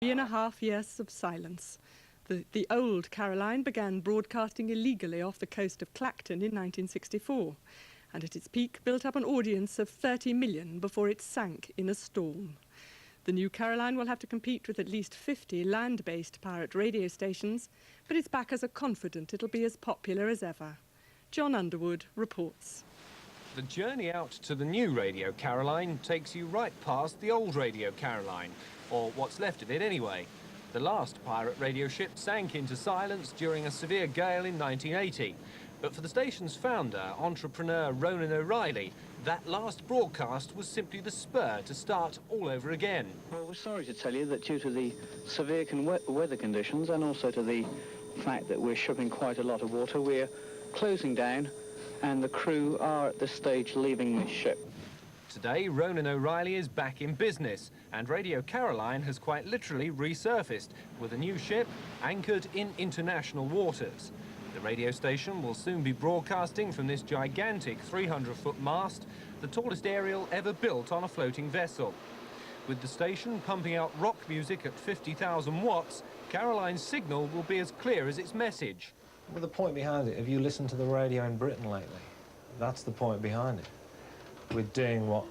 3.5 years of silence. The old Caroline began broadcasting illegally off the coast of Clacton in 1964, and at its peak built up an audience of 30 million before it sank in a storm. The new Caroline will have to compete with at least 50 land-based pirate radio stations, but its backers are confident it'll be as popular as ever. John Underwood reports. The journey out to the new Radio Caroline takes you right past the old Radio Caroline, or what's left of it anyway. The last pirate radio ship sank into silence during a severe gale in 1980. But for the station's founder, entrepreneur Ronan O'Reilly, that last broadcast was simply the spur to start all over again. Well, we're sorry to tell you that due to the severe weather conditions and also to the fact that we're shipping quite a lot of water, we're closing down and the crew are at this stage leaving the ship. Today, Ronan O'Reilly is back in business, and Radio Caroline has quite literally resurfaced with a new ship anchored in international waters. The radio station will soon be broadcasting from this gigantic 300-foot mast, the tallest aerial ever built on a floating vessel. With the station pumping out rock music at 50,000 watts, Caroline's signal will be as clear as its message. Well, the point behind it, have you listened to the radio in Britain lately? That's the point behind it. We're doing what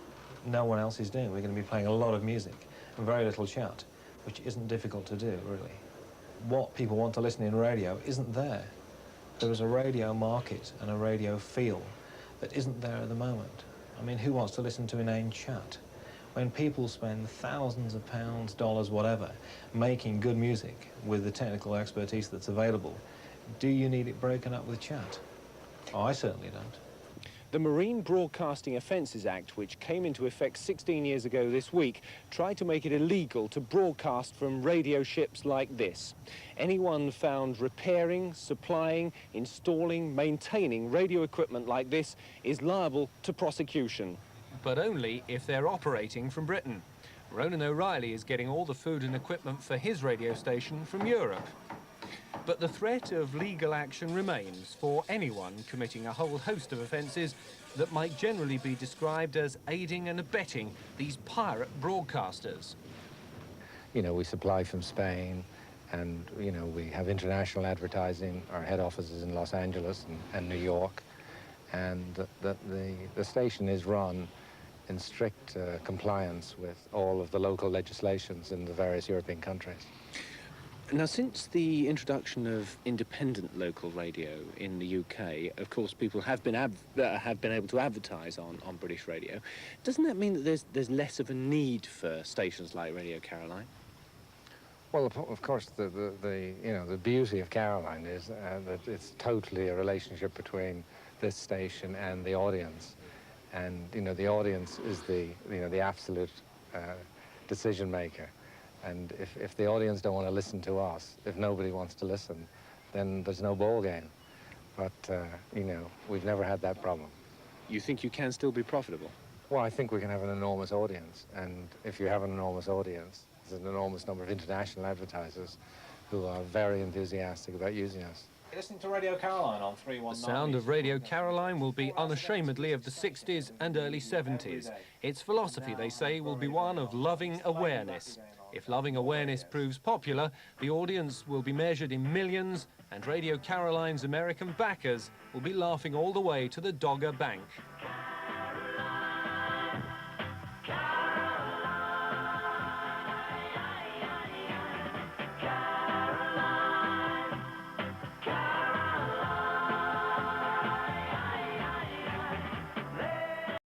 no one else is doing. We're going to be playing a lot of music and very little chat, which isn't difficult to do, really. What people want to listen in radio isn't there. There is a radio market and a radio feel that isn't there at the moment. I mean, who wants to listen to inane chat? When people spend thousands of pounds, dollars, whatever, making good music with the technical expertise that's available, do you need it broken up with chat? Oh, I certainly don't. The Marine Broadcasting Offences Act, which came into effect 16 years ago this week, tried to make it illegal to broadcast from radio ships like this. Anyone found repairing, supplying, installing, maintaining radio equipment like this is liable to prosecution. But only if they're operating from Britain. Ronan O'Reilly is getting all the food and equipment for his radio station from Europe. But the threat of legal action remains for anyone committing a whole host of offences that might generally be described as aiding and abetting these pirate broadcasters. You know, we supply from Spain, and, you know, we have international advertising. Our head office is in Los Angeles and New York, and the station is run in strict compliance with all of the local legislations in the various European countries. Now, since the introduction of independent local radio in the UK, of course, people have been able to advertise on British radio. Doesn't that mean that there's less of a need for stations like Radio Caroline? Well, of course, the beauty of Caroline is that it's totally a relationship between this station and the audience, and the audience is the absolute decision maker. And if the audience don't want to listen to us, if nobody wants to listen, then there's no ball game. But, we've never had that problem. You think you can still be profitable? Well, I think we can have an enormous audience. And if you have an enormous audience, there's an enormous number of international advertisers who are very enthusiastic about using us. You're listening to Radio Caroline on 319. The sound of Radio Caroline will be unashamedly of the 60s and early 70s. Its philosophy, they say, will be one of loving awareness. If loving awareness proves popular, the audience will be measured in millions, and Radio Caroline's American backers will be laughing all the way to the Dogger Bank.